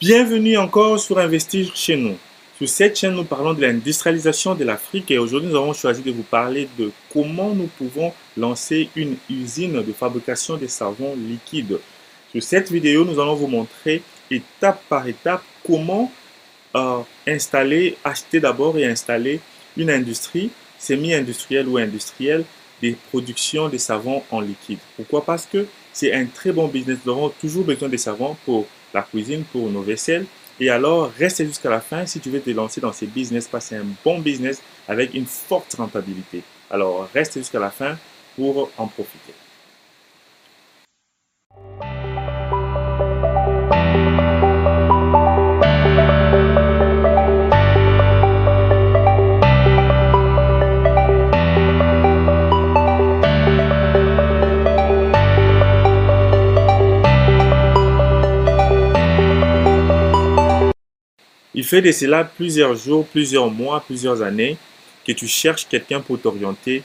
Bienvenue encore sur Investir chez nous. Sur cette chaîne, nous parlons de l'industrialisation de l'Afrique et aujourd'hui, nous avons choisi de vous parler de comment nous pouvons lancer une usine de fabrication de savons liquides. Sur cette vidéo, nous allons vous montrer étape par étape comment acheter d'abord et installer une industrie semi-industrielle ou industrielle des productions de savons en liquide. Pourquoi? Parce que c'est un très bon business. Nous aurons toujours besoin de savons pour la cuisine, pour nos vaisselles. Et alors, reste jusqu'à la fin si tu veux te lancer dans ces business, parce que c'est un bon business avec une forte rentabilité. Alors, reste jusqu'à la fin pour en profiter. Il fait de cela plusieurs jours, plusieurs mois, plusieurs années que tu cherches quelqu'un pour t'orienter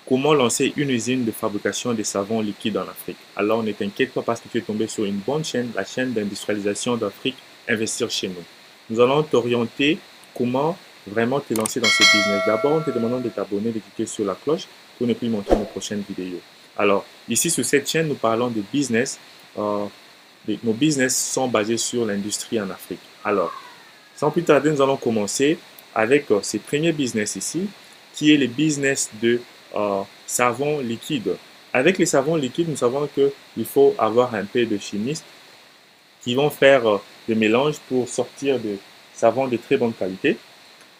comment lancer une usine de fabrication de savons liquides en Afrique. Alors ne t'inquiète pas parce que tu es tombé sur une bonne chaîne, la chaîne d'industrialisation d'Afrique, Investir chez nous. Nous allons t'orienter comment vraiment te lancer dans ce business. D'abord, on te demandant de t'abonner, de cliquer sur la cloche pour ne plus manquer nos prochaines vidéos. Alors, ici sur cette chaîne, nous parlons de business. Nos business sont basés sur l'industrie en Afrique. Alors, sans plus tarder, nous allons commencer avec ce premier business ici, qui est le business de savon liquide. Avec les savons liquides, nous savons qu'il faut avoir un peu de chimistes qui vont faire des mélanges pour sortir de savons de très bonne qualité.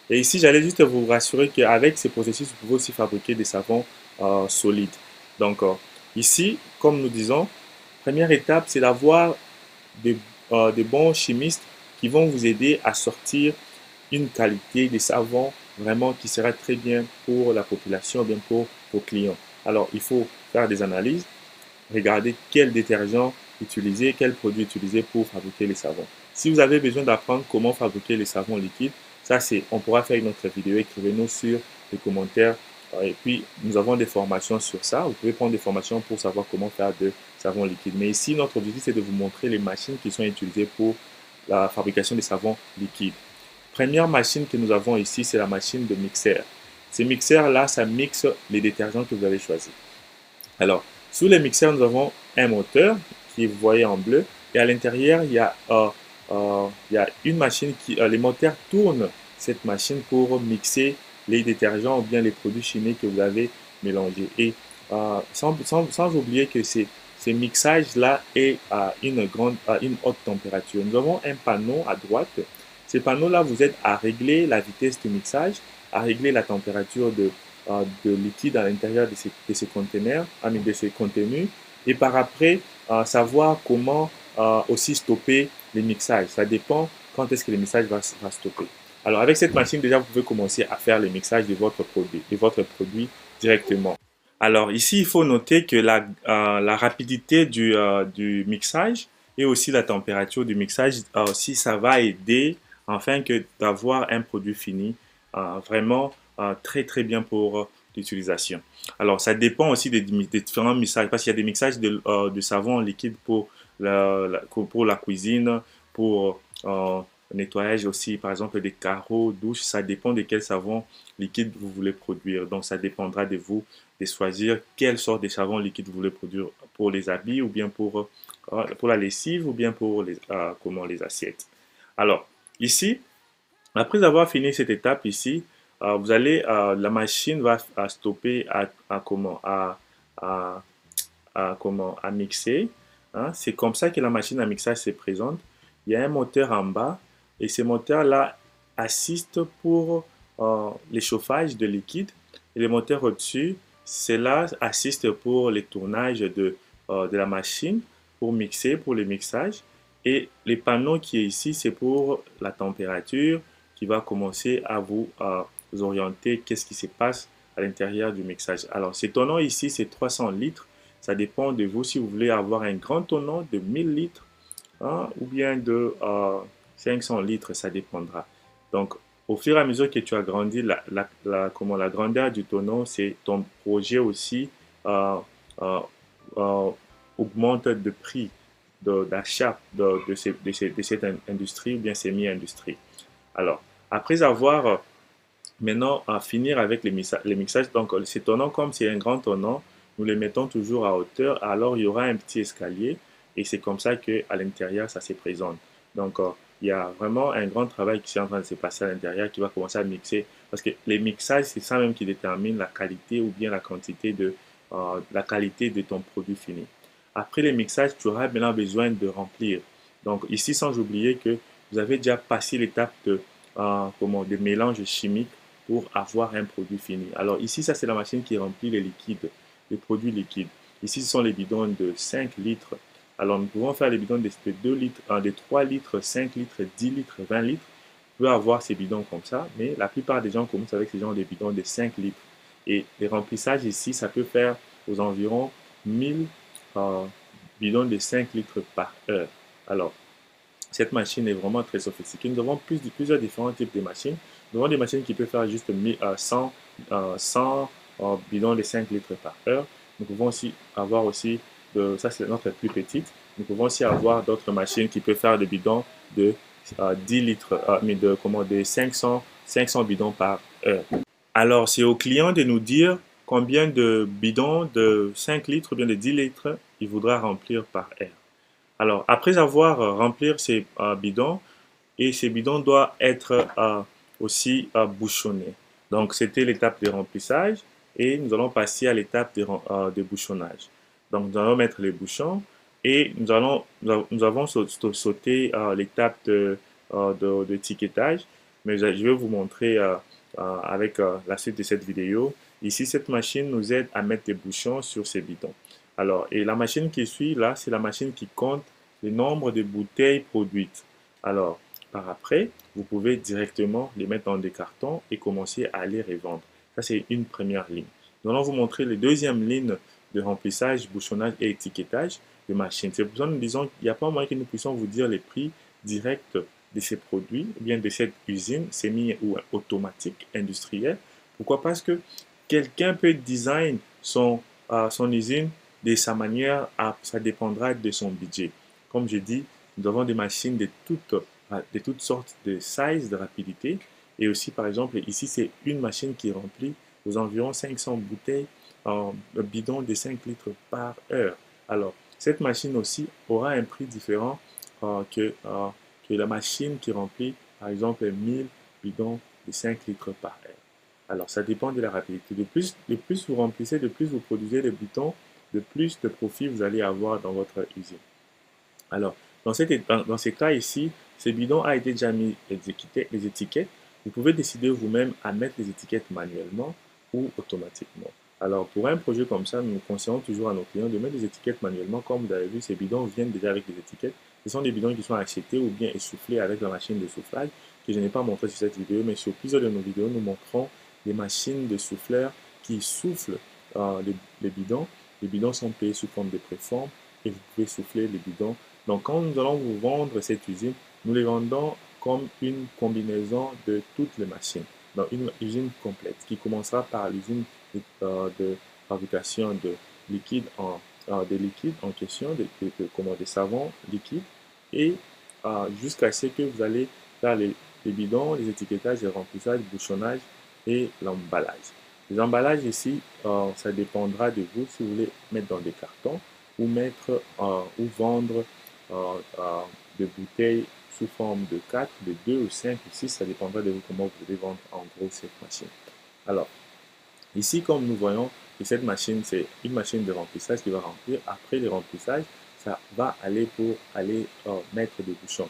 Et ici, j'allais juste vous rassurer qu'avec ces processus, vous pouvez aussi fabriquer des savons solides. Donc, ici, comme nous disons, première étape, c'est d'avoir de bons chimistes qui vont vous aider à sortir une qualité de savon vraiment qui sera très bien pour la population, bien pour vos clients. Alors, il faut faire des analyses, regarder quel détergent utiliser, quel produit utiliser pour fabriquer les savons. Si vous avez besoin d'apprendre comment fabriquer les savons liquides, on pourra faire une autre vidéo. Écrivez-nous sur les commentaires. Et puis, nous avons des formations sur ça. Vous pouvez prendre des formations pour savoir comment faire de savon liquide. Mais ici, notre objectif, c'est de vous montrer les machines qui sont utilisées pour la fabrication des savons liquides. Première machine que nous avons ici, c'est la machine de mixeur. Ces mixeurs-là, ça mixe les détergents que vous avez choisis. Alors, sous les mixeurs, nous avons un moteur qui vous voyez en bleu. Et à l'intérieur, il y a une machine les moteurs tournent cette machine pour mixer les détergents ou bien les produits chimiques que vous avez mélangés. Et sans oublier que ces mixages-là est à une haute température. Nous avons un panneau à droite. Ces panneaux-là vous aident à régler la vitesse de mixage, à régler la température de liquide à l'intérieur de ces conteneurs, de ces contenus, et par après, savoir comment aussi stopper les mixages. Ça dépend quand est-ce que le mixage va stopper. Alors avec cette machine, déjà, vous pouvez commencer à faire le mixage de votre produit directement. Alors ici, il faut noter que la rapidité du mixage et aussi la température du mixage, aussi ça va aider afin que d'avoir un produit fini vraiment très très bien pour l'utilisation. Alors ça dépend aussi des différents mixages parce qu'il y a des mixages de savon liquide pour pour la cuisine, pour nettoyage aussi, par exemple des carreaux, douches, ça dépend de quel savon liquide vous voulez produire. Donc ça dépendra de vous de choisir quelle sorte de savon liquide vous voulez produire pour les habits ou bien pour la lessive ou bien pour les assiettes. Alors ici, après avoir fini cette étape ici, la machine va stopper à mixer. Hein. C'est comme ça que la machine à mixage se présente. Il y a un moteur en bas et ce moteur-là assiste pour le chauffage de liquide. Et le moteur au-dessus, cela assiste pour le tournage de la machine pour mixer, pour le mixage. Et les panneaux qui est ici, c'est pour la température qui va commencer à vous orienter qu'est-ce qui se passe à l'intérieur du mixage. Alors, ce tonneau ici, c'est 300 litres. Ça dépend de vous si vous voulez avoir un grand tonneau de 1000 litres hein, ou bien de 500 litres, ça dépendra. Donc, au fur et à mesure que tu as grandi, la grandeur du tonneau, c'est ton projet aussi euh, euh, augmente de prix. d'achat de cette industrie ou bien semi-industrie. Alors, après avoir maintenant à finir avec les mixages, donc ces tournants, comme c'est un grand tournant, nous les mettons toujours à hauteur, alors il y aura un petit escalier et c'est comme ça qu'à l'intérieur, ça se présente. Donc, il y a vraiment un grand travail qui est en train de se passer à l'intérieur qui va commencer à mixer parce que les mixages, c'est ça même qui détermine la qualité ou bien la qualité de ton produit fini. Après les mixages, tu auras maintenant besoin de remplir. Donc, ici, sans oublier que vous avez déjà passé l'étape de mélange chimique pour avoir un produit fini. Alors ici, ça c'est la machine qui remplit les liquides, les produits liquides. Ici, ce sont les bidons de 5 litres. Alors nous pouvons faire les bidons de 2 litres, de 3 litres, 5 litres, 10 litres, 20 litres. Vous pouvez avoir ces bidons comme ça, mais la plupart des gens commencent avec ces genre de bidons de 5 litres. Et les remplissages ici, ça peut faire aux environs 1000 euh, bidons de 5 litres par heure. Alors, cette machine est vraiment très sophistiquée. Nous avons plusieurs différents types de machines. Nous avons des machines qui peuvent faire juste 100 bidons de 5 litres par heure. Nous pouvons aussi avoir aussi, ça c'est notre plus petite, nous pouvons aussi avoir d'autres machines qui peuvent faire des bidons de 10 litres, mais de 500 bidons par heure. Alors, c'est au client de nous dire combien de bidons de 5 litres ou bien de 10 litres il voudra remplir par heure. Alors, après avoir rempli ces bidons, et ces bidons doivent être aussi bouchonnés. Donc, c'était l'étape de remplissage et nous allons passer à l'étape de bouchonnage. Donc, nous allons mettre les bouchons et nous avons sauté l'étape de tiquetage, mais je vais vous montrer avec la suite de cette vidéo. Ici, cette machine nous aide à mettre des bouchons sur ces bidons. Alors, et la machine qui suit là, c'est la machine qui compte le nombre de bouteilles produites. Alors, par après, vous pouvez directement les mettre dans des cartons et commencer à les revendre. Ça, c'est une première ligne. Nous allons vous montrer les deuxième ligne de remplissage, bouchonnage et étiquetage de machines. C'est pour ça que nous disons qu'il n'y a pas moyen que nous puissions vous dire les prix directs de ces produits, ou bien de cette usine semi ou automatique industrielle. Pourquoi? Parce que quelqu'un peut design son usine de sa manière, ça dépendra de son budget. Comme je dis, nous avons des machines de toutes sortes de size, de rapidité. Et aussi, par exemple, ici, c'est une machine qui remplit aux environs 500 bouteilles en bidon de 5 litres par heure. Alors, cette machine aussi aura un prix différent que la machine qui remplit, par exemple, 1000 bidons de 5 litres par heure. Alors, ça dépend de la rapidité. De plus vous remplissez, de plus vous produisez les bidons, de plus de profit vous allez avoir dans votre usine. Alors, dans ces cas ici, ces bidons a été déjà mis les étiquettes. Vous pouvez décider vous-même à mettre les étiquettes manuellement ou automatiquement. Alors, pour un projet comme ça, nous conseillons toujours à nos clients de mettre les étiquettes manuellement. Comme vous avez vu, ces bidons viennent déjà avec des étiquettes. Ce sont des bidons qui sont achetés ou bien essoufflés avec la machine de soufflage que je n'ai pas montré sur cette vidéo, mais sur plusieurs de nos vidéos, nous montrons des machines de souffleurs qui soufflent les bidons. Les bidons sont payés sous forme de préforme et vous pouvez souffler les bidons. Donc, quand nous allons vous vendre cette usine, nous les vendons comme une combinaison de toutes les machines. Donc, une usine complète qui commencera par l'usine de fabrication de liquides en question, des savons liquides, et jusqu'à ce que vous allez faire les bidons, les étiquetages, les remplissages, le bouchonnage et l'emballage. Les emballages ici, ça dépendra de vous si vous voulez mettre dans des cartons ou ou vendre de bouteilles sous forme de 4, de 2 ou 5 ou 6, ça dépendra de vous comment vous voulez vendre en gros cette machine. Alors, ici, comme nous voyons que cette machine, c'est une machine de remplissage qui va remplir. Après le remplissage, ça va aller pour aller mettre des bouchons.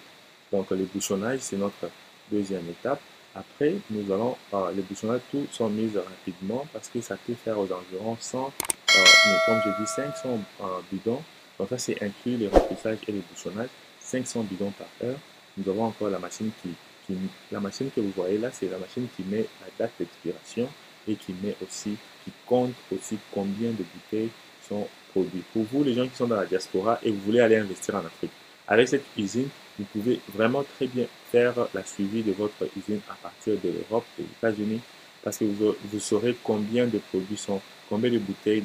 Donc, le bouchonnage, c'est notre deuxième étape. Après, nous allons, les bouchonnages, tous sont mis rapidement parce que ça peut faire aux environs 100, comme je dis, 500 bidons. Donc, ça, c'est inclus les remplissages et les bouchonnages, 500 bidons par heure. Nous avons encore la machine la machine que vous voyez là, c'est la machine qui met la date d'expiration et qui compte aussi combien de bouteilles sont produites. Pour vous, les gens qui sont dans la diaspora et vous voulez aller investir en Afrique, avec cette usine, vous pouvez vraiment très bien faire la suivi de votre usine à partir de l'Europe, des États-Unis, parce que vous saurez combien de bouteilles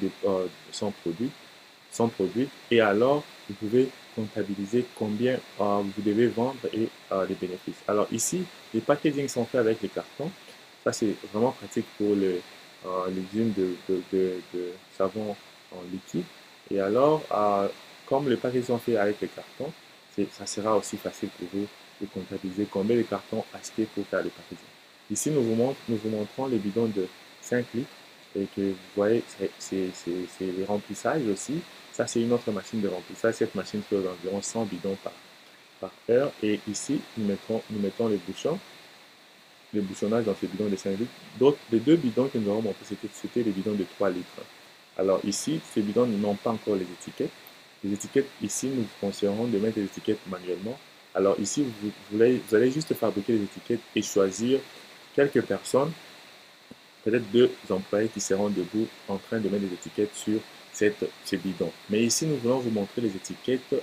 sont produites, et alors vous pouvez comptabiliser combien vous devez vendre et les bénéfices. Alors ici, les packaging sont faits avec les cartons. Ça, c'est vraiment pratique pour les unes de savon en liquide. Et alors, comme les packaging sont faits avec les cartons, ça sera aussi facile pour vous de comptabiliser combien de cartons acheter pour faire les packaging. Ici, nous vous montrons les bidons de 5 litres et que vous voyez, c'est les remplissages aussi. Ça, c'est une autre machine de remplissage. Cette machine fait environ 100 bidons par heure. Et ici, nous mettons les bouchons, le bouchonnage dans ces bidons de 5 litres. Les deux bidons que nous avons montrés, c'était les bidons de 3 litres. Alors ici, ces bidons n'ont pas encore les étiquettes. Les étiquettes, ici, nous vous conseillerons de mettre les étiquettes manuellement. Alors ici, vous allez juste fabriquer les étiquettes et choisir quelques personnes, peut-être 2 employés qui seront debout en train de mettre des étiquettes sur ces bidons. Mais ici, nous voulons vous montrer les étiquettes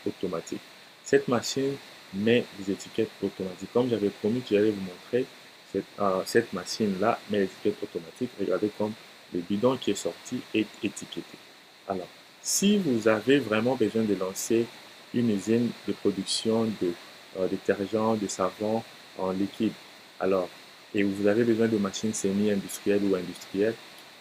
automatiques. Cette machine met des étiquettes automatiques. Comme j'avais promis que j'allais vous montrer, cette machine-là met les étiquettes automatiques. Regardez comme le bidon qui est sorti est étiqueté. Alors, si vous avez vraiment besoin de lancer une usine de production de détergents, de savon en liquide, alors, et vous avez besoin de machines semi-industrielles ou industrielles,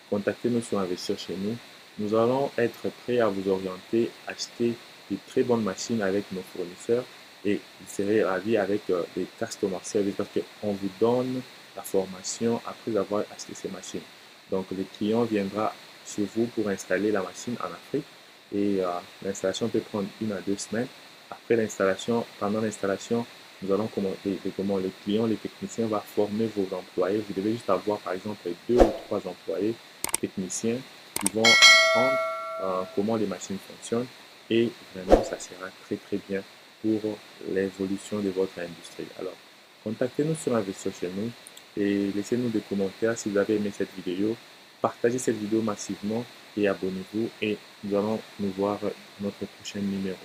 contactez-nous sur Investir chez nous. Nous allons être prêts à vous orienter, acheter de très bonnes machines avec nos fournisseurs et vous serez ravis avec des customer service parce qu'on vous donne la formation après avoir acheté ces machines. Donc, le client viendra chez vous pour installer la machine en Afrique et l'installation peut prendre 1 à 2 semaines. Après l'installation, pendant l'installation, nous allons commenter comment le client, les techniciens va former vos employés. Vous devez juste avoir par exemple 2 ou 3 employés techniciens qui vont apprendre comment les machines fonctionnent et vraiment ça sera très très bien pour l'évolution de votre industrie. Alors, contactez-nous sur Investir chez nous et laissez-nous des commentaires si vous avez aimé cette vidéo. Partagez cette vidéo massivement et abonnez-vous et nous allons nous voir dans notre prochain numéro.